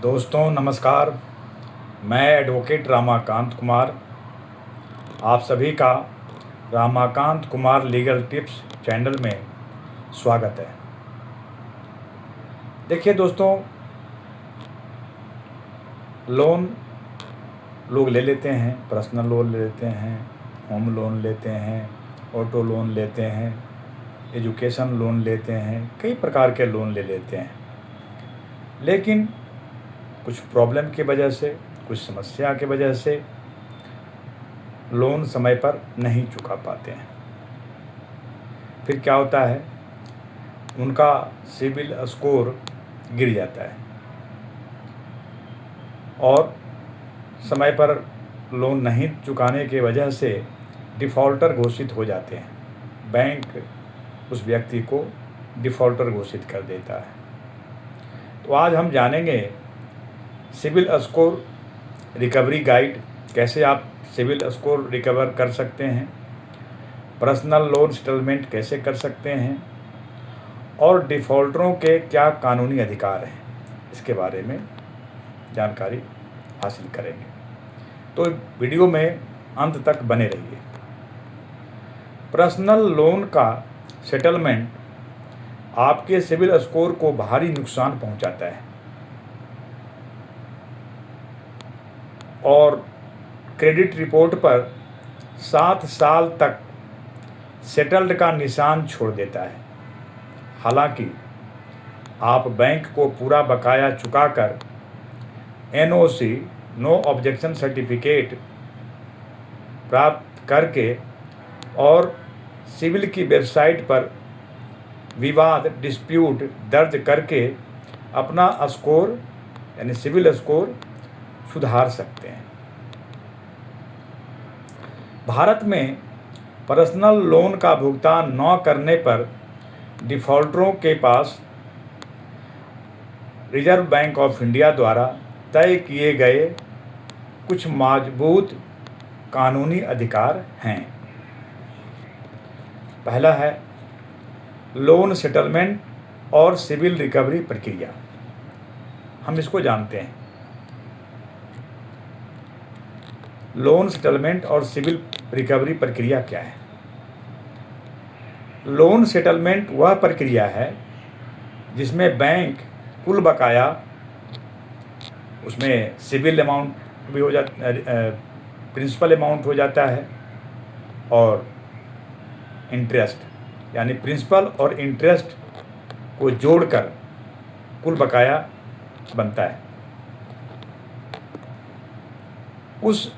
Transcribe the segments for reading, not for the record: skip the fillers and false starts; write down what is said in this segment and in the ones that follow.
दोस्तों नमस्कार। मैं एडवोकेट रामाकांत कुमार आप सभी का Ramakant Kumar legal tips channel में स्वागत है। देखिए दोस्तों, लोन लोग ले लेते हैं, पर्सनल लोन ले लेते हैं, होम लोन लेते हैं, ऑटो लोन लेते हैं, एजुकेशन लोन लेते हैं, कई प्रकार के लोन ले लेते हैं। लेकिन कुछ प्रॉब्लम की वजह से, कुछ समस्या की वजह से लोन समय पर नहीं चुका पाते हैं। फिर क्या होता है, उनका सिबिल स्कोर गिर जाता है और समय पर लोन नहीं चुकाने की वजह से डिफ़ॉल्टर घोषित हो जाते हैं। बैंक उस व्यक्ति को डिफ़ॉल्टर घोषित कर देता है। तो आज हम जानेंगे सिबिल स्कोर रिकवरी गाइड, कैसे आप सिबिल स्कोर रिकवर कर सकते हैं, पर्सनल लोन सेटलमेंट कैसे कर सकते हैं और डिफ़ॉल्टरों के क्या कानूनी अधिकार हैं, इसके बारे में जानकारी हासिल करेंगे। तो वीडियो में अंत तक बने रहिए। पर्सनल लोन का सेटलमेंट आपके सिबिल स्कोर को भारी नुकसान पहुंचाता है और क्रेडिट रिपोर्ट पर 7 साल तक सेटल्ड का निशान छोड़ देता है। हालांकि आप बैंक को पूरा बकाया चुकाकर NOC नो ऑब्जेक्शन सर्टिफिकेट प्राप्त करके और सिविल की वेबसाइट पर विवाद डिस्प्यूट दर्ज करके अपना स्कोर यानी सिविल स्कोर सुधार सकते हैं। भारत में पर्सनल लोन का भुगतान न करने पर डिफ़ॉल्टरों के पास रिजर्व बैंक ऑफ इंडिया द्वारा तय किए गए कुछ मजबूत कानूनी अधिकार हैं। पहला है लोन सेटलमेंट और सिविल रिकवरी प्रक्रिया। हम इसको जानते हैं। लोन सेटलमेंट और सिविल रिकवरी प्रक्रिया क्या है? लोन सेटलमेंट वह प्रक्रिया है जिसमें बैंक कुल बकाया, उसमें सिविल अमाउंट भी हो जाता, प्रिंसिपल अमाउंट हो जाता है और इंटरेस्ट यानी प्रिंसिपल और इंटरेस्ट को जोड़कर कुल बकाया बनता है। उस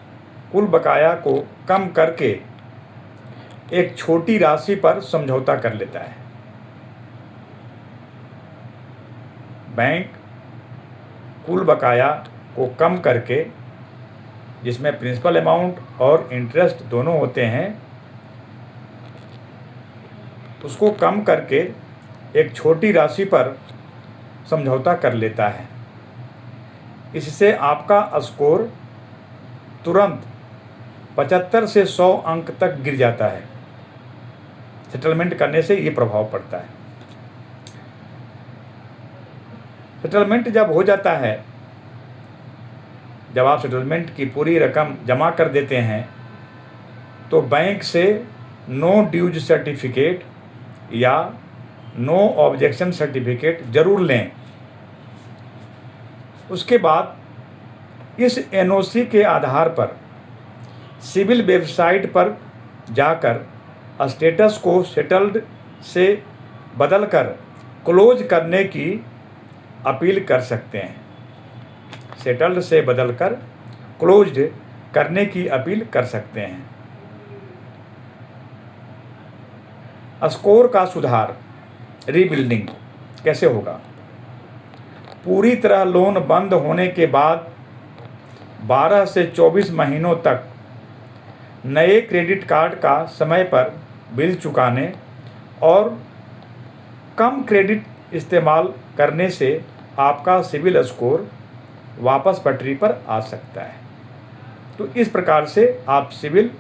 कुल बकाया को कम करके एक छोटी राशि पर समझौता कर लेता है। बैंक कुल बकाया को कम करके, जिसमें प्रिंसिपल अमाउंट और इंटरेस्ट दोनों होते हैं, उसको कम करके एक छोटी राशि पर समझौता कर लेता है। इससे आपका स्कोर तुरंत 75 से 100 अंक तक गिर जाता है। सेटलमेंट करने से ये प्रभाव पड़ता है। सेटलमेंट जब हो जाता है, जब आप सेटलमेंट की पूरी रकम जमा कर देते हैं, तो बैंक से नो ड्यूज सर्टिफिकेट या नो ऑब्जेक्शन सर्टिफिकेट जरूर लें। उसके बाद इस NOC के आधार पर सिविल वेबसाइट पर जाकर स्टेटस को सेटल्ड से बदलकर क्लोज करने की अपील कर सकते हैं। सेटल्ड से बदलकर क्लोज्ड करने की अपील कर सकते हैं। स्कोर का सुधार, रीबिल्डिंग कैसे होगा? पूरी तरह लोन बंद होने के बाद 12 से 24 महीनों तक नए क्रेडिट कार्ड का समय पर बिल चुकाने और कम क्रेडिट इस्तेमाल करने से आपका सिबिल स्कोर वापस पटरी पर आ सकता है। तो इस प्रकार से आप सिबिल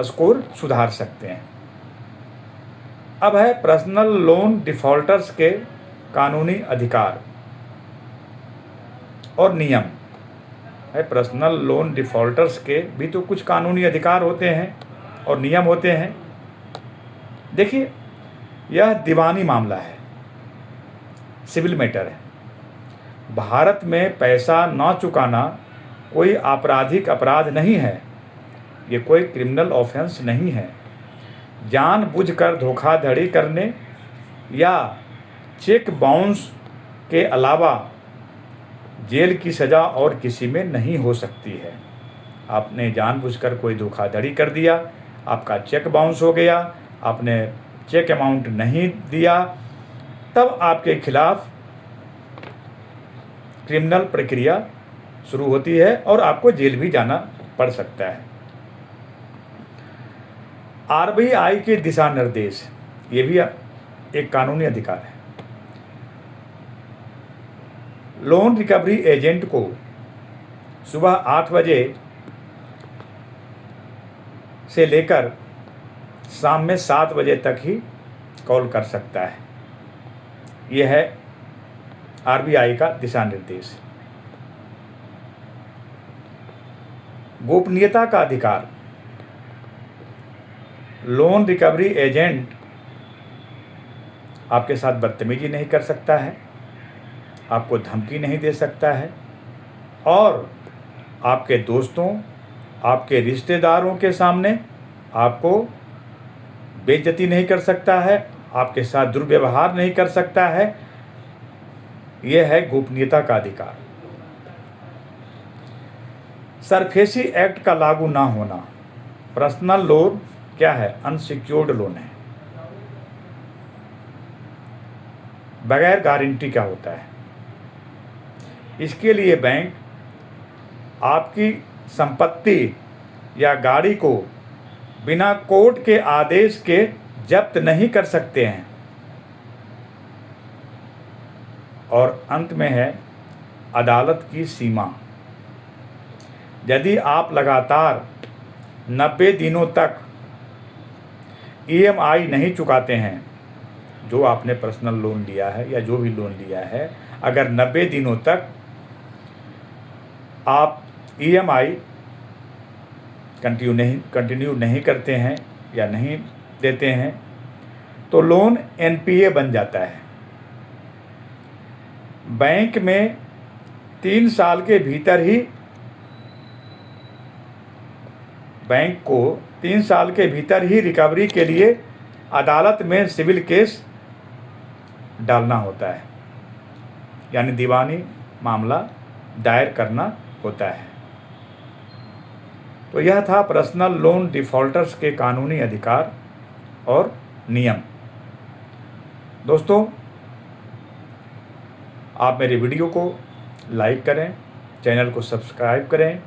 स्कोर सुधार सकते हैं। अब है पर्सनल लोन डिफ़ॉल्टर्स के कानूनी अधिकार। और नियम है। पर्सनल लोन डिफ़ॉल्टर्स के भी तो कुछ कानूनी अधिकार होते हैं और नियम होते हैं। देखिए, यह दीवानी मामला है, सिविल मैटर है। भारत में पैसा न चुकाना कोई आपराधिक अपराध नहीं है, ये कोई क्रिमिनल ऑफेंस नहीं है। जानबूझकर धोखाधड़ी करने या चेक बाउंस के अलावा जेल की सज़ा और किसी में नहीं हो सकती है। आपने जानबूझकर कोई धोखाधड़ी कर दिया, आपका चेक बाउंस हो गया, आपने चेक अमाउंट नहीं दिया, तब आपके खिलाफ क्रिमिनल प्रक्रिया शुरू होती है और आपको जेल भी जाना पड़ सकता है। आरबीआई के दिशा निर्देश, ये भी एक कानूनी अधिकार है। लोन रिकवरी एजेंट को सुबह 8 बजे से लेकर शाम में 7 बजे तक ही कॉल कर सकता है। यह है आरबीआई का दिशा निर्देश। गोपनीयता का अधिकार, लोन रिकवरी एजेंट आपके साथ बदतमीजी नहीं कर सकता है, आपको धमकी नहीं दे सकता है और आपके दोस्तों, आपके रिश्तेदारों के सामने आपको बेइज्जती नहीं कर सकता है, आपके साथ दुर्व्यवहार नहीं कर सकता है। यह है गोपनीयता का अधिकार। सरफेसी एक्ट का लागू ना होना, पर्सनल लोन क्या है? अनसिक्योर्ड लोन है। बगैर गारंटी क्या होता है? इसके लिए बैंक आपकी संपत्ति या गाड़ी को बिना कोर्ट के आदेश के जब्त नहीं कर सकते हैं। और अंत में है अदालत की सीमा। यदि आप लगातार 90 दिनों तक ईएमआई नहीं चुकाते हैं, जो आपने पर्सनल लोन लिया है या जो भी लोन लिया है, अगर 90 दिनों तक आप ईएमआई कंटिन्यू नहीं करते हैं या नहीं देते हैं, तो लोन एनपीए बन जाता है। बैंक में 3 साल के भीतर ही बैंक को 3 साल के भीतर ही रिकवरी के लिए अदालत में सिविल केस डालना होता है, यानी दीवानी मामला दायर करना होता है। तो यह था पर्सनल लोन डिफ़ॉल्टर्स के कानूनी अधिकार और नियम। दोस्तों, आप मेरे वीडियो को लाइक करें, चैनल को सब्सक्राइब करें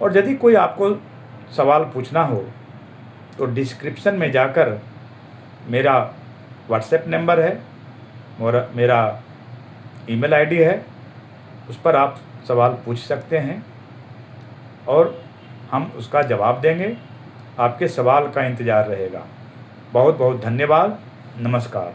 और यदि कोई आपको सवाल पूछना हो तो डिस्क्रिप्शन में जाकर मेरा व्हाट्सएप नंबर है, मेरा ईमेल आईडी है, उस पर आप सवाल पूछ सकते हैं और हम उसका जवाब देंगे। आपके सवाल का इंतज़ार रहेगा। बहुत बहुत धन्यवाद। नमस्कार।